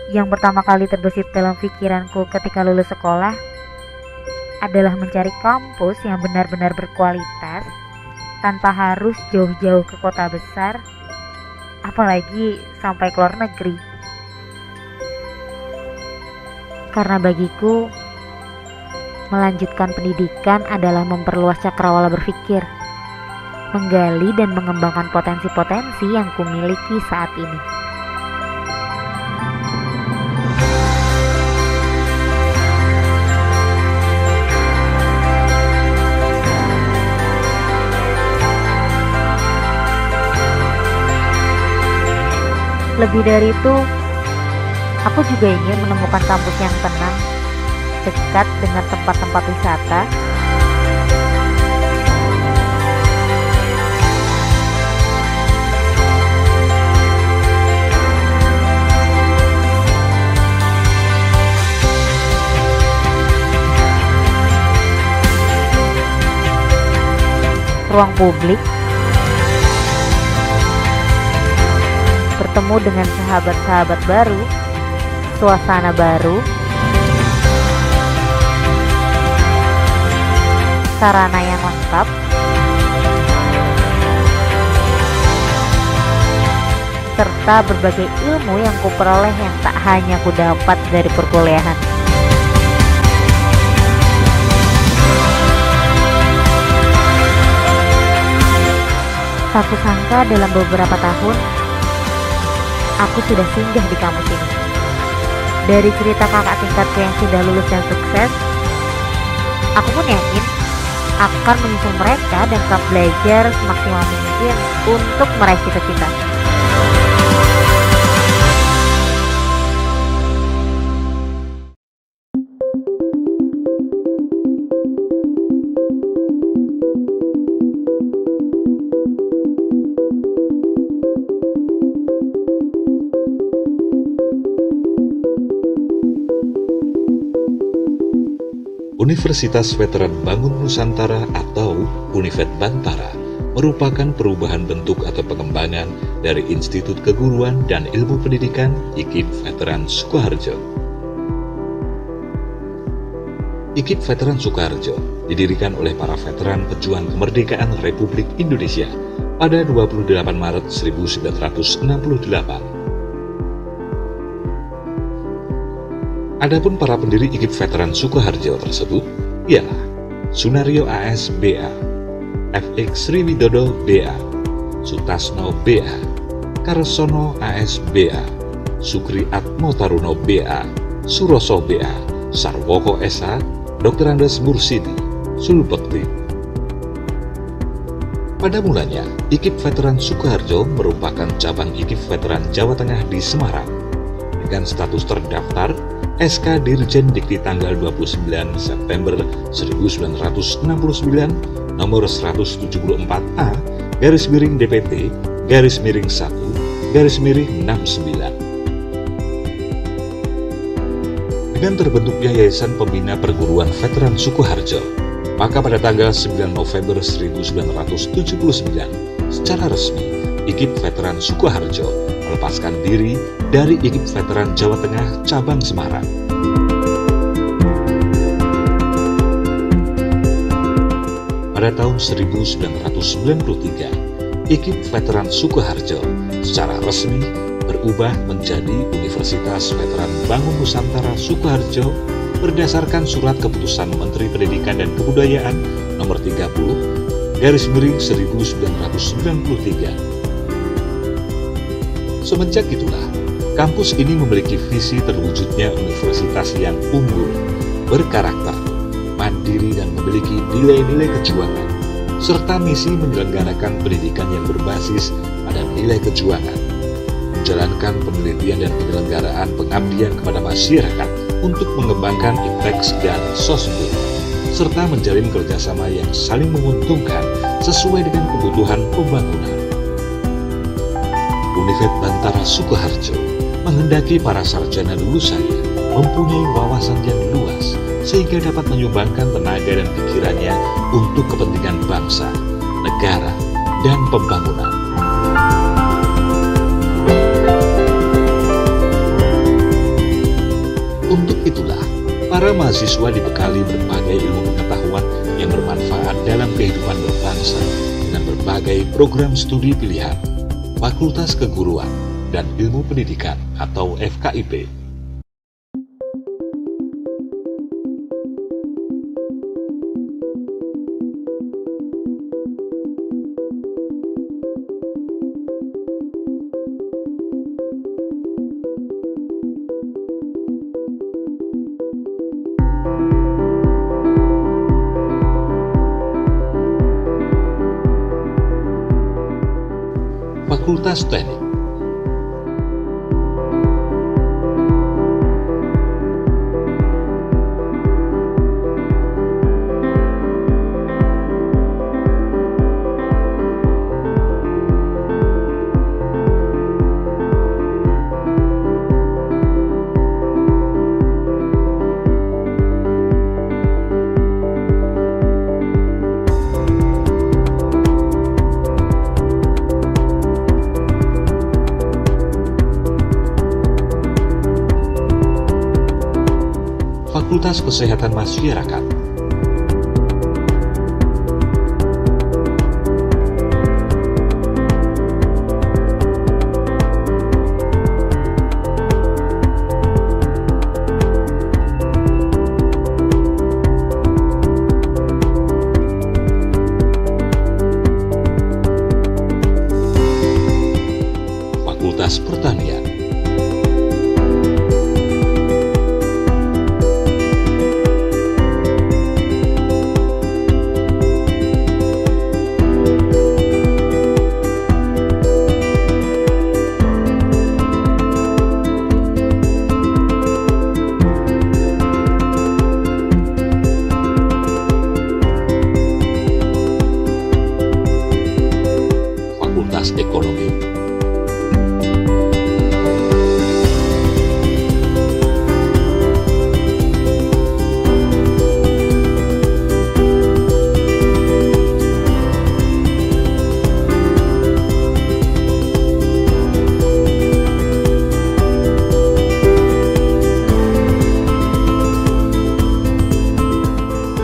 Yang pertama kali terbesit dalam pikiranku ketika lulus sekolah adalah mencari kampus yang benar-benar berkualitas tanpa harus jauh-jauh ke kota besar, apalagi sampai ke luar negeri. Karena bagiku, melanjutkan pendidikan adalah memperluas cakrawala berpikir, menggali dan mengembangkan potensi-potensi yang kumiliki saat ini. Lebih dari itu, aku juga ingin menemukan kampus yang tenang, dekat dengan tempat-tempat wisata, ruang publik, bertemu dengan sahabat-sahabat baru, suasana baru, sarana yang lengkap, serta berbagai ilmu yang kuperoleh yang tak hanya kudapat dari perkuliahan. Tak kusangka dalam beberapa tahun aku sudah singgah di kampus ini. Dari cerita kakak tingkatku yang sudah lulus dan sukses, aku pun yakin akan menyusul mereka dan tetap belajar semaksimal mungkin untuk meraih cita-cita. Universitas Veteran Bangun Nusantara atau Univet Bantara merupakan perubahan bentuk atau pengembangan dari Institut Keguruan dan Ilmu Pendidikan IKIP Veteran Sukoharjo. IKIP Veteran Sukoharjo didirikan oleh para veteran pejuang kemerdekaan Republik Indonesia pada 28 Maret 1968. Adapun para pendiri IKIP Veteran Sukoharjo tersebut ialah Sunario AS BA, FX Sriwidodo BA, Sutasno BA, Karsono AS BA, Sukri Atmo Taruno BA, Suroso BA, Sarwoko SH, Dr. Andes Mursidi, Sulbekti. Pada mulanya, IKIP Veteran Sukoharjo merupakan cabang IKIP Veteran Jawa Tengah di Semarang dengan status terdaftar SK Dirjen Dikti tanggal 29 September 1969 nomor 174A /DPT /1 /69. Dengan terbentuknya Yayasan Pembina Perguruan Veteran Sukoharjo, maka pada tanggal 9 November 1979 secara resmi IKIP Veteran Sukoharjo melepaskan diri dari IKIP Veteran Jawa Tengah Cabang Semarang. Pada tahun 1993, IKIP Veteran Sukoharjo secara resmi berubah menjadi Universitas Veteran Bangun Nusantara Sukoharjo berdasarkan surat keputusan Menteri Pendidikan dan Kebudayaan nomor 30/1993. Semenjak itulah, kampus ini memiliki visi terwujudnya universitas yang unggul, berkarakter, mandiri dan memiliki nilai-nilai kejuangan, serta misi menyelenggarakan pendidikan yang berbasis pada nilai kejuangan, menjalankan penelitian dan penyelenggaraan pengabdian kepada masyarakat untuk mengembangkan IPTEX dan SOSBE, serta menjalin kerjasama yang saling menguntungkan sesuai dengan kebutuhan pembangunan. Univet Bantara Sukoharjo menghendaki para sarjana lulusannya mempunyai wawasan yang luas sehingga dapat menyumbangkan tenaga dan pikirannya untuk kepentingan bangsa, negara, dan pembangunan. itulah, para mahasiswa dibekali berbagai ilmu pengetahuan yang bermanfaat dalam kehidupan berbangsa dengan berbagai program studi pilihan, Fakultas Keguruan dan Ilmu Pendidikan atau FKIP. Fakultas Teknik. Fakultas Kesehatan Masyarakat. Fakultas Pertanian. Fakultas Ekonomi.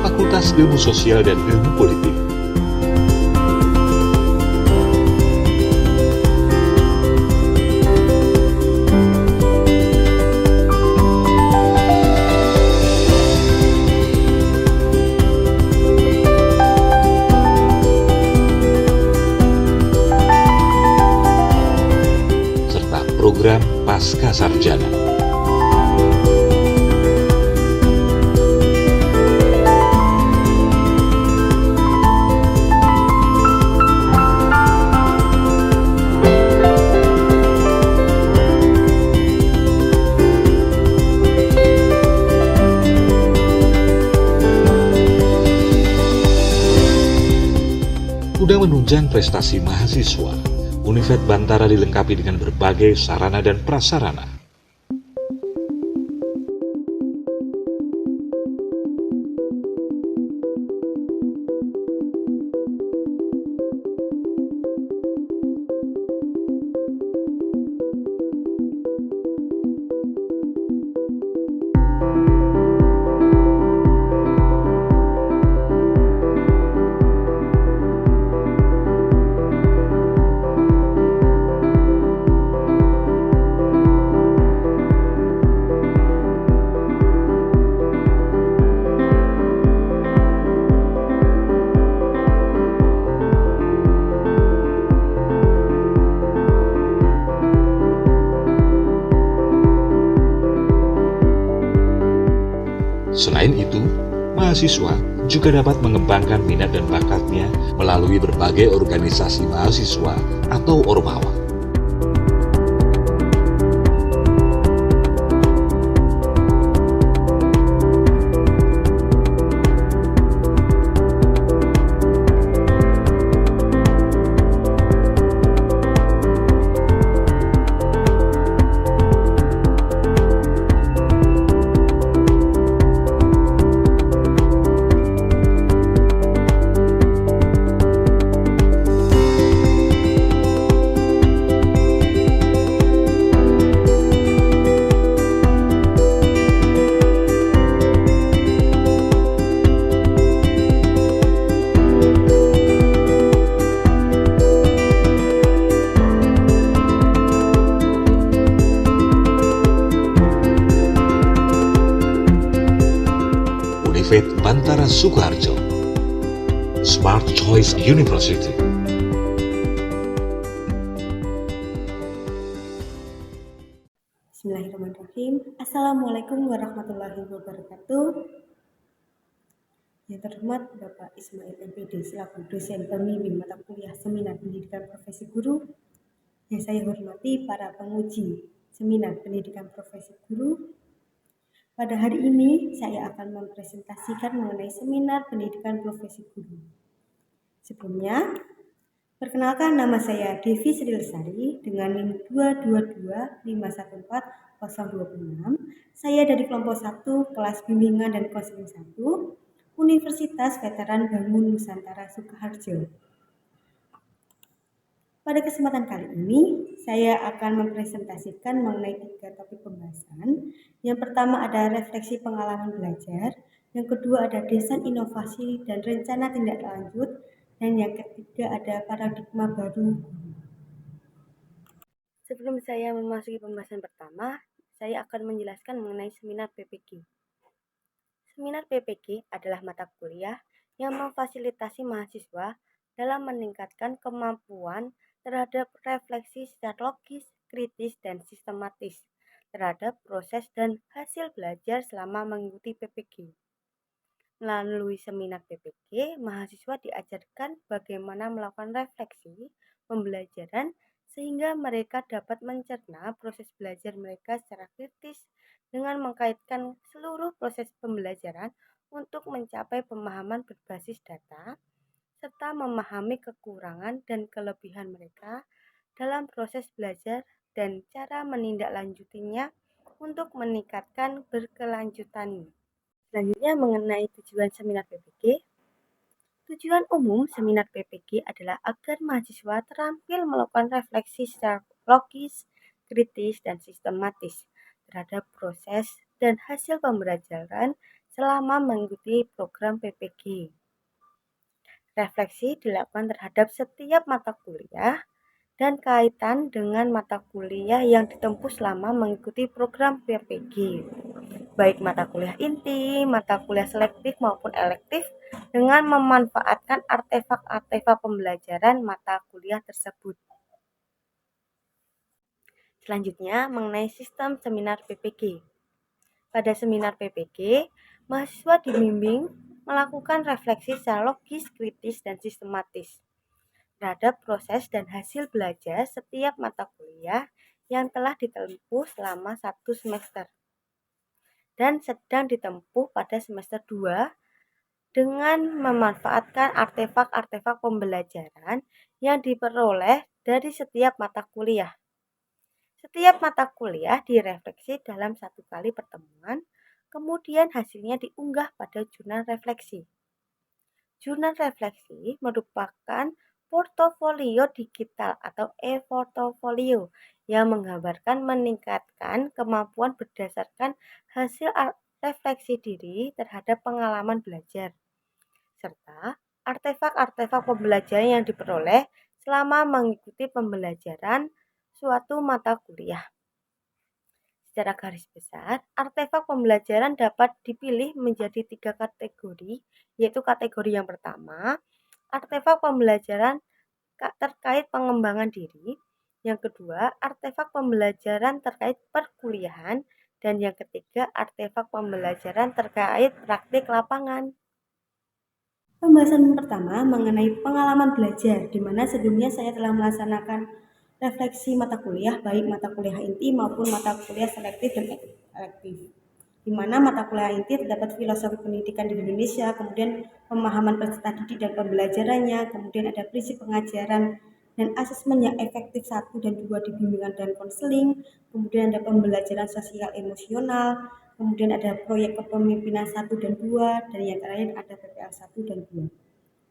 Fakultas Ilmu Sosial dan Ilmu Politik. Serta program Pasca Sarjana. Guna menunjang prestasi mahasiswa, Univet Bantara dilengkapi dengan berbagai sarana dan prasarana. Selain itu, mahasiswa juga dapat mengembangkan minat dan bakatnya melalui berbagai organisasi mahasiswa atau Ormawa. Faith Bantara Sukoharjo, Smart Choice University. Bismillahirrahmanirrahim. Assalamualaikum warahmatullahi wabarakatuh. Yang terhormat Bapak Ismail MPD selaku dosen pembimbing mata kuliah Seminar Pendidikan Profesi Guru. Yang saya hormati para penguji Seminar Pendidikan Profesi Guru. Pada hari ini saya akan mempresentasikan mengenai Seminar Pendidikan Profesi Guru. Sebelumnya, perkenalkan, nama saya Devi Sri Lestari dengan NIM 222514026. Saya dari kelompok 1 kelas bimbingan dan konseling 1 Universitas Veteran Bangun Nusantara Sukoharjo. Pada kesempatan kali ini, saya akan mempresentasikan mengenai 3 topik pembahasan. Yang pertama ada refleksi pengalaman belajar, yang kedua ada desain inovasi dan rencana tindak lanjut, dan yang ketiga ada paradigma baru. Sebelum saya memasuki pembahasan pertama, saya akan menjelaskan mengenai seminar PPG. Seminar PPG adalah mata kuliah yang memfasilitasi mahasiswa dalam meningkatkan kemampuan terhadap refleksi secara logis, kritis, dan sistematis terhadap proses dan hasil belajar selama mengikuti PPG. Melalui seminar PPG, mahasiswa diajarkan bagaimana melakukan refleksi pembelajaran sehingga mereka dapat mencerna proses belajar mereka secara kritis dengan mengkaitkan seluruh proses pembelajaran untuk mencapai pemahaman berbasis data, serta memahami kekurangan dan kelebihan mereka dalam proses belajar dan cara menindaklanjutinya untuk meningkatkan berkelanjutan. Selanjutnya mengenai tujuan seminar PPG. Tujuan umum seminar PPG adalah agar mahasiswa terampil melakukan refleksi secara logis, kritis, dan sistematis terhadap proses dan hasil pembelajaran selama mengikuti program PPG. Refleksi dilakukan terhadap setiap mata kuliah dan kaitan dengan mata kuliah yang ditempuh selama mengikuti program PPG, baik mata kuliah inti, mata kuliah selektif maupun elektif, dengan memanfaatkan artefak-artefak pembelajaran mata kuliah tersebut. Selanjutnya mengenai sistem seminar PPG. Pada seminar PPG, mahasiswa dibimbing melakukan refleksi secara logis, kritis, dan sistematis terhadap proses dan hasil belajar setiap mata kuliah yang telah ditempuh selama 1 semester dan sedang ditempuh pada semester 2 dengan memanfaatkan artefak-artefak pembelajaran yang diperoleh dari setiap mata kuliah. Setiap mata kuliah direfleksi dalam 1 kali pertemuan, kemudian hasilnya diunggah pada jurnal refleksi. Jurnal refleksi merupakan portofolio digital atau e-portofolio yang menggambarkan meningkatkan kemampuan berdasarkan hasil refleksi diri terhadap pengalaman belajar, serta artefak-artefak pembelajaran yang diperoleh selama mengikuti pembelajaran suatu mata kuliah. Secara garis besar, artefak pembelajaran dapat dipilih menjadi 3 kategori, yaitu kategori yang pertama, artefak pembelajaran terkait pengembangan diri, yang kedua, artefak pembelajaran terkait perkuliahan, dan yang ketiga, artefak pembelajaran terkait praktik lapangan. Pembahasan pertama mengenai pengalaman belajar, di mana sebelumnya saya telah melaksanakan refleksi mata kuliah, baik mata kuliah inti maupun mata kuliah selektif dan elektif. Di mana mata kuliah inti terdapat filosofi pendidikan di Indonesia, kemudian pemahaman peserta didik dan pembelajarannya, kemudian ada prinsip pengajaran dan asesmen yang efektif 1 dan 2 di bimbingan dan konseling, kemudian ada pembelajaran sosial emosional, kemudian ada proyek kepemimpinan 1 dan 2, dan yang terakhir ada PPL 1 dan 2.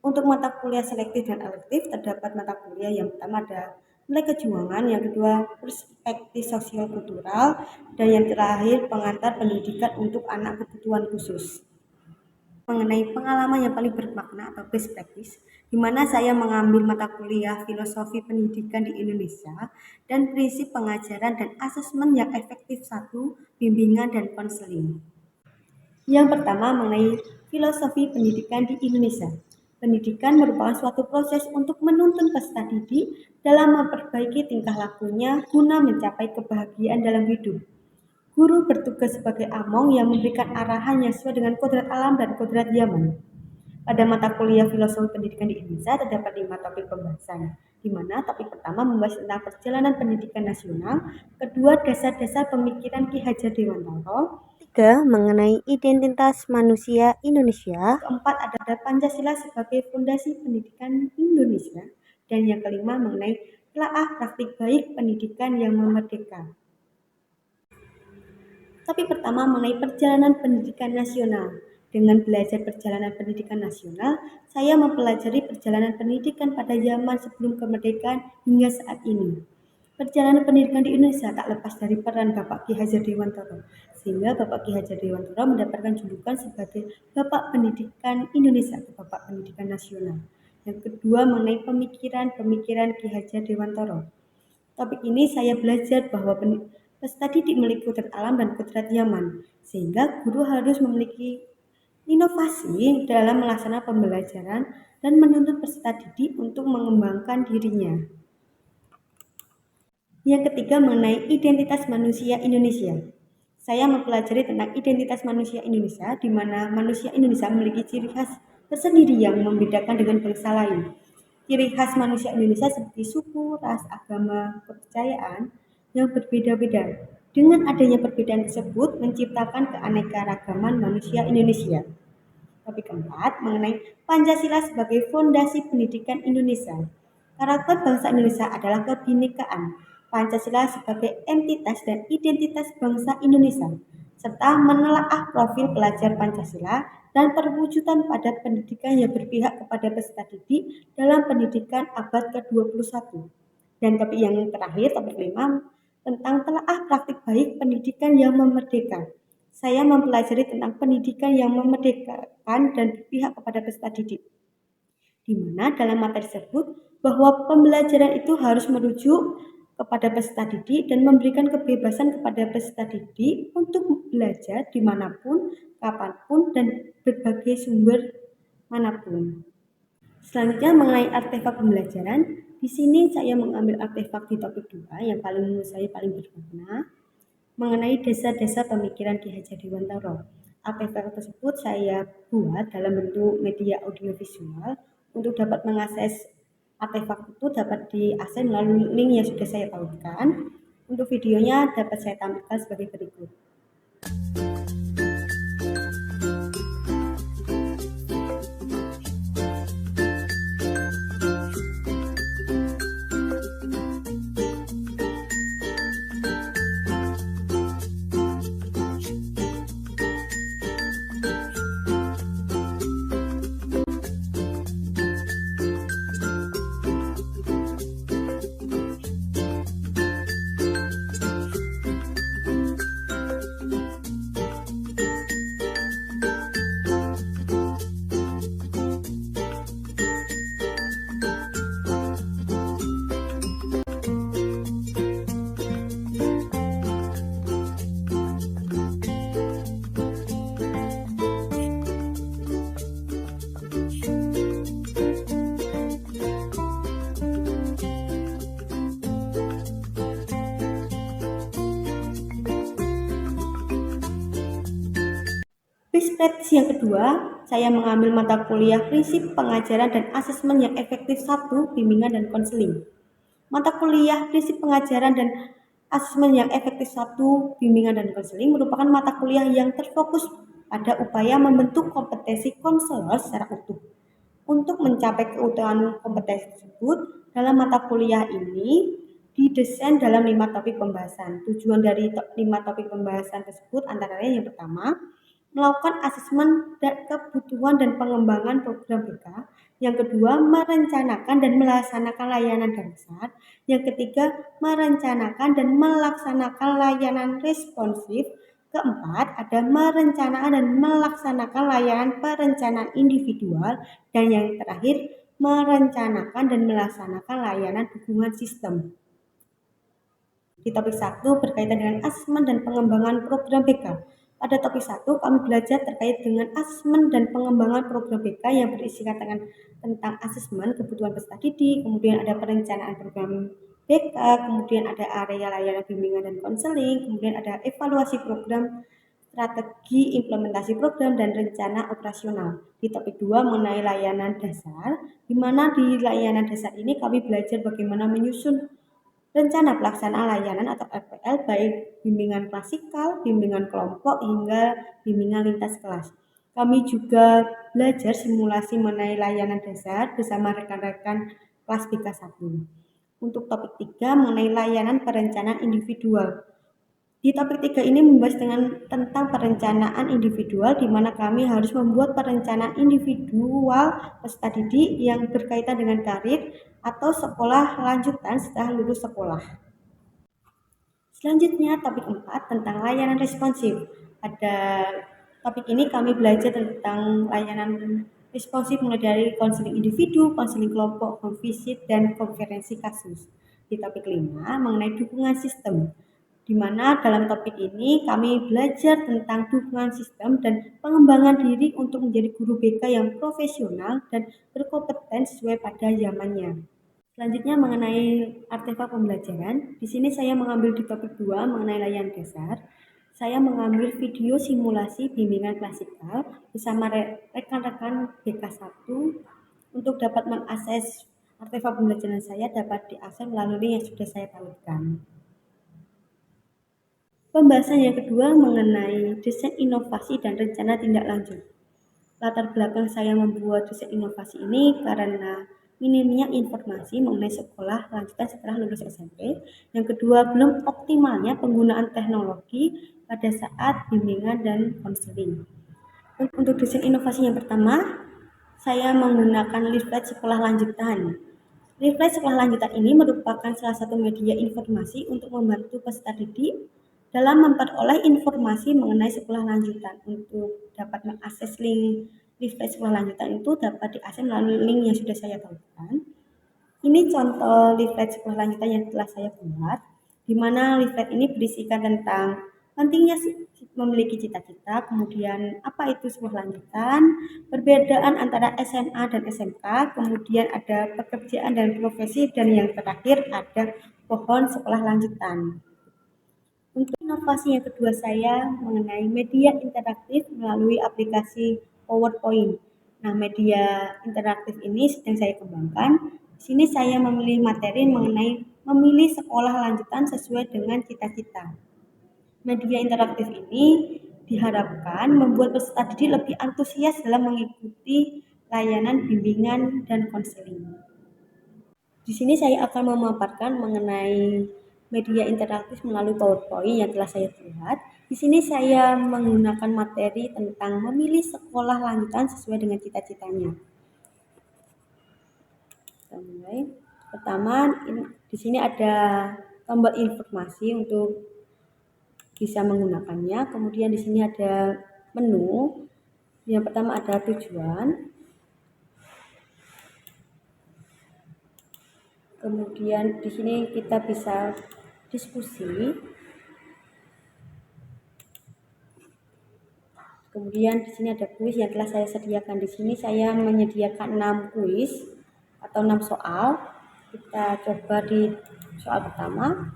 Untuk mata kuliah selektif dan elektif terdapat mata kuliah yang pertama ada nilai kejuangan, yang kedua perspektif sosial kultural, dan yang terakhir pengantar pendidikan untuk anak kebutuhan khusus. Mengenai pengalaman yang paling bermakna atau best practice, di mana saya mengambil mata kuliah filosofi pendidikan di Indonesia dan prinsip pengajaran dan asesmen yang efektif 1, bimbingan dan konseling. Yang pertama mengenai filosofi pendidikan di Indonesia. Pendidikan merupakan suatu proses untuk menuntun peserta didik dalam memperbaiki tingkah lakunya guna mencapai kebahagiaan dalam hidup. Guru bertugas sebagai among yang memberikan arahan yang sesuai dengan kodrat alam dan kodrat zaman. Pada mata kuliah Filosofi Pendidikan di Indonesia terdapat 5 topik pembahasan, di mana topik pertama membahas tentang perjalanan pendidikan nasional, kedua dasar-dasar pemikiran Ki Hajar Dewantara, ketiga mengenai identitas manusia Indonesia, keempat ada Pancasila sebagai fondasi pendidikan Indonesia, dan yang kelima mengenai telaah praktik baik pendidikan yang memerdeka. Topik pertama mengenai perjalanan pendidikan nasional. Dengan belajar perjalanan pendidikan nasional, saya mempelajari perjalanan pendidikan pada zaman sebelum kemerdekaan hingga saat ini. Perjalanan pendidikan di Indonesia tak lepas dari peran Bapak Ki Hajar Dewantara, sehingga Bapak Ki Hajar Dewantara mendapatkan julukan sebagai Bapak Pendidikan Indonesia atau Bapak Pendidikan Nasional. Yang kedua mengenai pemikiran Ki Hajar Dewantara. Topik ini saya belajar bahwa peserta didik memiliki kodrat alam dan kodrat zaman, sehingga guru harus memiliki inovasi dalam melaksanakan pembelajaran dan menuntut peserta didik untuk mengembangkan dirinya. Yang ketiga mengenai identitas manusia Indonesia. Saya mempelajari tentang identitas manusia Indonesia, di mana manusia Indonesia memiliki ciri khas tersendiri yang membedakan dengan bangsa lain. Ciri khas manusia Indonesia seperti suku, ras, agama, kepercayaan yang berbeda-beda. Dengan adanya perbedaan tersebut menciptakan keanekaragaman manusia Indonesia. Topik keempat mengenai Pancasila sebagai fondasi pendidikan Indonesia. Karakter bangsa Indonesia adalah kebinekaan. Pancasila sebagai entitas dan identitas bangsa Indonesia, serta menelaah profil pelajar Pancasila dan perwujudan pada pendidikan yang berpihak kepada peserta didik dalam pendidikan abad ke-21. Dan topik yang terakhir, topik 5, tentang telaah praktik baik pendidikan yang memerdeka. Saya mempelajari tentang pendidikan yang memerdekakan dan berpihak kepada peserta didik, di mana dalam materi tersebut bahwa pembelajaran itu harus merujuk kepada peserta didik dan memberikan kebebasan kepada peserta didik untuk belajar dimanapun, kapanpun, dan berbagai sumber manapun. Selanjutnya mengenai artefak pembelajaran, di sini saya mengambil artefak di topik 2 yang menurut saya paling bermakna, mengenai dasar-dasar pemikiran Ki Hajar Dewantara. Artefak tersebut saya buat dalam bentuk media audiovisual. Untuk dapat mengakses artefak itu dapat diakses melalui link yang sudah saya tautkan. Untuk videonya dapat saya tampilkan sebagai berikut. Praktis yang kedua, saya mengambil mata kuliah Prinsip Pengajaran dan Asesmen yang Efektif 1, Bimbingan dan Konseling. Mata kuliah Prinsip Pengajaran dan Asesmen yang Efektif 1, Bimbingan dan Konseling merupakan mata kuliah yang terfokus pada upaya membentuk kompetensi konselor secara utuh. Untuk mencapai keutuhan kompetensi tersebut, dalam mata kuliah ini didesain dalam 5 topik pembahasan. Tujuan dari 5 topik pembahasan tersebut antara lain yang pertama, melakukan asesmen dan kebutuhan dan pengembangan program BK. Yang kedua, merencanakan dan melaksanakan layanan dasar. Yang ketiga, merencanakan dan melaksanakan layanan responsif. Keempat, ada merencanakan dan melaksanakan layanan perencanaan individual. Dan yang terakhir, merencanakan dan melaksanakan layanan dukungan sistem. Di topik 1 berkaitan dengan asesmen dan pengembangan program BK. Pada topik 1, kami belajar terkait dengan asesmen dan pengembangan program BK yang berisi katakan tentang asesmen kebutuhan peserta didik, kemudian ada perencanaan program BK, kemudian ada area layanan bimbingan dan konseling, kemudian ada evaluasi program, strategi implementasi program, dan rencana operasional. Di topik 2 mengenai layanan dasar, di mana di layanan dasar ini kami belajar bagaimana menyusun rencana pelaksanaan layanan atau RPL baik bimbingan klasikal, bimbingan kelompok, hingga bimbingan lintas kelas. Kami juga belajar simulasi mengenai layanan dasar bersama rekan-rekan kelas BK 1. Untuk topik 3 mengenai layanan perencanaan individual. Di topik 3 ini membahas tentang perencanaan individual, di mana kami harus membuat perencanaan individual peserta didik yang berkaitan dengan karir atau sekolah lanjutan setelah lulus sekolah. Selanjutnya topik 4 tentang layanan responsif. Pada topik ini kami belajar tentang layanan responsif mulai dari konseling individu, konseling kelompok, home visit, dan konferensi kasus. Di topik 5 mengenai dukungan sistem, di mana dalam topik ini kami belajar tentang dukungan sistem dan pengembangan diri untuk menjadi guru BK yang profesional dan berkompeten sesuai pada zamannya. Selanjutnya mengenai artefak pembelajaran, di sini saya mengambil di topik 2 mengenai layanan dasar. Saya mengambil video simulasi bimbingan klasikal bersama rekan-rekan BK 1 untuk dapat mengakses artefak pembelajaran saya dapat diakses melalui link yang sudah saya tautkan. Pembahasan yang kedua mengenai desain inovasi dan rencana tindak lanjut. Latar belakang saya membuat desain inovasi ini karena minimnya informasi mengenai sekolah lanjutan setelah lulus SMP. Yang kedua, belum optimalnya penggunaan teknologi pada saat bimbingan dan konseling. Untuk desain inovasi yang pertama, saya menggunakan leaflet sekolah lanjutan. Leaflet sekolah lanjutan ini merupakan salah satu media informasi untuk membantu peserta didik dalam memperoleh informasi mengenai sekolah lanjutan. Untuk dapat mengakses link leaflet sekolah lanjutan itu dapat diakses melalui link yang sudah saya tautkan. Ini contoh leaflet sekolah lanjutan yang telah saya buat, di mana leaflet ini berisikan tentang pentingnya memiliki cita-cita, kemudian apa itu sekolah lanjutan, perbedaan antara SMA dan SMK, kemudian ada pekerjaan dan profesi, dan yang terakhir ada pohon sekolah lanjutan. Untuk inovasi yang kedua saya mengenai media interaktif melalui aplikasi PowerPoint. Nah, media interaktif ini sedang saya kembangkan. Di sini saya memilih materi mengenai memilih sekolah lanjutan sesuai dengan cita-cita. Media interaktif ini diharapkan membuat peserta didik lebih antusias dalam mengikuti layanan bimbingan dan konseling. Di sini saya akan memaparkan mengenai media interaktif melalui PowerPoint yang telah saya buat. Di sini saya menggunakan materi tentang memilih sekolah lanjutan sesuai dengan cita-citanya. Kita mulai. Pertama, di sini ada tombol informasi untuk bisa menggunakannya. Kemudian di sini ada menu. Yang pertama ada tujuan. Kemudian di sini kita bisa diskusi. Kemudian di sini ada kuis yang telah saya sediakan. Di sini saya menyediakan 6 kuis atau 6 soal. Kita coba di soal pertama.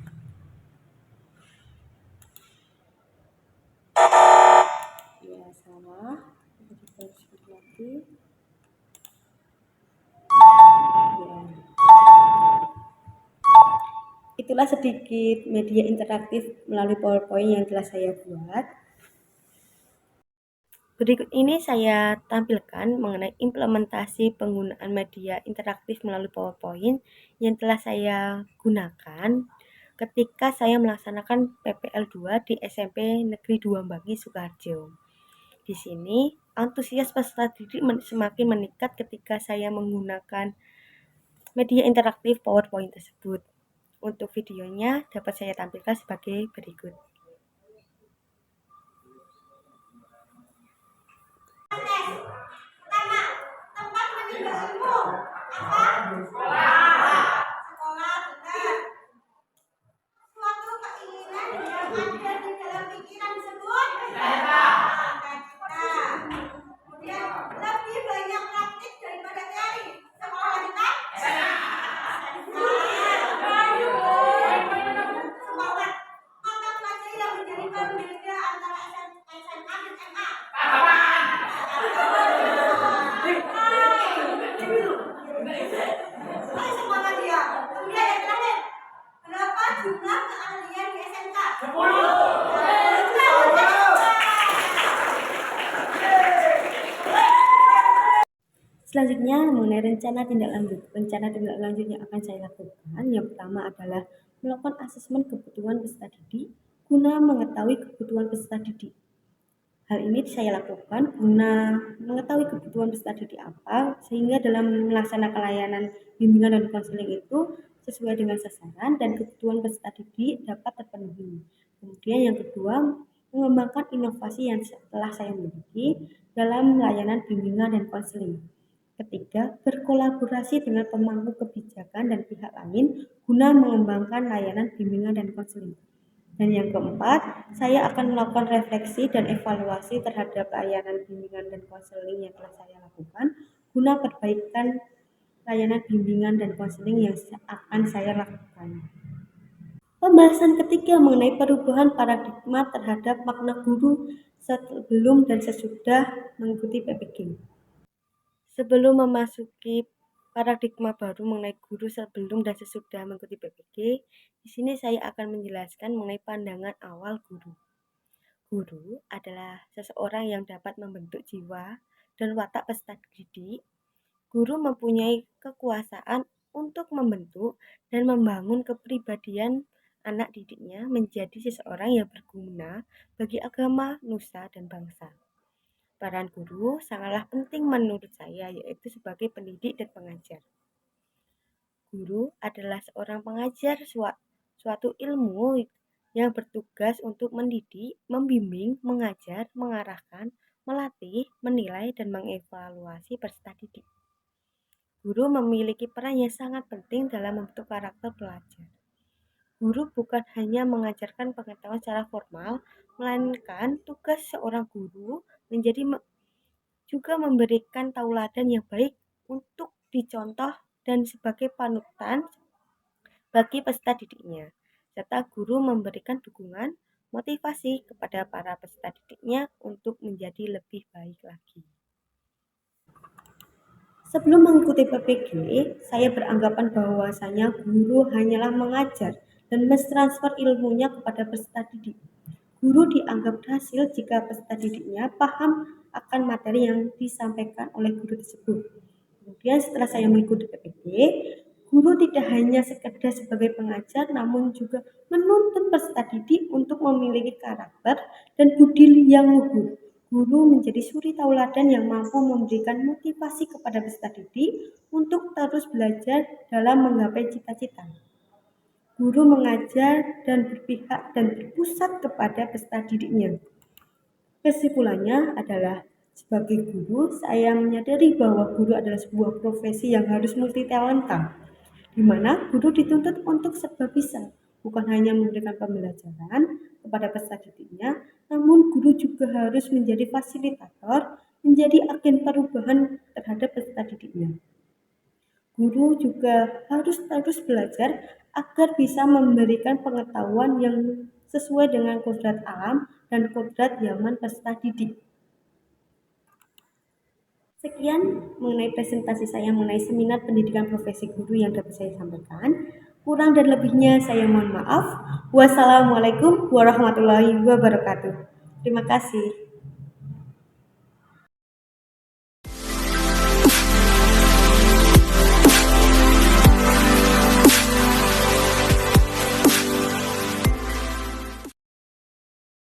Ya, salah. Kita coba lagi. Ya. Itulah sedikit media interaktif melalui PowerPoint yang telah saya buat. Berikut ini saya tampilkan mengenai implementasi penggunaan media interaktif melalui PowerPoint yang telah saya gunakan ketika saya melaksanakan PPL 2 di SMP Negeri 2 Bagi Sukoharjo. Di sini antusias peserta didik semakin meningkat ketika saya menggunakan media interaktif PowerPoint tersebut. Untuk videonya dapat saya tampilkan sebagai berikut. Pertama, tempat meninggalmu apa? Sekolah. Sekolah, benar. Suatu keinginan yang ada di dalam pikiran sebut. ini kan beda antara SMA dan SMA. Ayo semangat dia. Kemudian yang terakhir, berapa jumlah keahlian di SMK? 10. Selanjutnya mengenai rencana tindak lanjut. Rencana tindak lanjut yang akan saya lakukan yang pertama adalah melakukan asesmen kebutuhan peserta didik guna mengetahui kebutuhan peserta didik. Hal ini saya lakukan guna mengetahui kebutuhan peserta didik apa, sehingga dalam melaksanakan layanan bimbingan dan konseling itu sesuai dengan sasaran dan kebutuhan peserta didik dapat terpenuhi. Kemudian yang kedua, mengembangkan inovasi yang telah saya miliki dalam layanan bimbingan dan konseling. Ketiga, berkolaborasi dengan pemangku kebijakan dan pihak lain guna mengembangkan layanan bimbingan dan konseling. Dan yang keempat, saya akan melakukan refleksi dan evaluasi terhadap layanan bimbingan dan konseling yang telah saya lakukan guna perbaikan layanan bimbingan dan konseling yang akan saya lakukan. Pembahasan ketiga mengenai perubahan paradigma terhadap makna guru sebelum dan sesudah mengikuti PPG. Sebelum memasuki paradigma baru mengenai guru sebelum dan sesudah mengikuti PPG, di sini saya akan menjelaskan mengenai pandangan awal guru. Guru adalah seseorang yang dapat membentuk jiwa dan watak peserta didik. Guru mempunyai kekuasaan untuk membentuk dan membangun kepribadian anak didiknya menjadi seseorang yang berguna bagi agama, nusa, dan bangsa. Peran guru sangatlah penting menurut saya, yaitu sebagai pendidik dan pengajar. Guru adalah seorang pengajar suatu ilmu yang bertugas untuk mendidik, membimbing, mengajar, mengarahkan, melatih, menilai, dan mengevaluasi peserta didik. Guru memiliki peran yang sangat penting dalam membentuk karakter pelajar. Guru bukan hanya mengajarkan pengetahuan secara formal, melainkan tugas seorang guru juga memberikan tauladan yang baik untuk dicontoh dan sebagai panutan bagi peserta didiknya, serta guru memberikan dukungan, motivasi kepada para peserta didiknya untuk menjadi lebih baik lagi. Sebelum mengikuti PPG, saya beranggapan bahwasanya guru hanyalah mengajar dan mentransfer ilmunya kepada peserta didik. Guru dianggap berhasil jika peserta didiknya paham akan materi yang disampaikan oleh guru tersebut. Kemudian setelah saya mengikuti PPG, guru tidak hanya sekedar sebagai pengajar, namun juga menuntun peserta didik untuk memiliki karakter dan budi yang luhur. Guru menjadi suri tauladan yang mampu memberikan motivasi kepada peserta didik untuk terus belajar dalam menggapai cita-cita. Guru mengajar dan berpihak dan berpusat kepada peserta didiknya. Kesimpulannya adalah, sebagai guru, saya menyadari bahwa guru adalah sebuah profesi yang harus multitalenta, di mana guru dituntut untuk serba bisa, bukan hanya memberikan pembelajaran kepada peserta didiknya, namun guru juga harus menjadi fasilitator, menjadi agen perubahan terhadap peserta didiknya. Guru juga harus terus belajar agar bisa memberikan pengetahuan yang sesuai dengan kodrat alam dan kodrat zaman peserta didik. Sekian mengenai presentasi saya mengenai seminar pendidikan profesi guru yang dapat saya sampaikan. Kurang dan lebihnya saya mohon maaf. Wassalamualaikum warahmatullahi wabarakatuh. Terima kasih.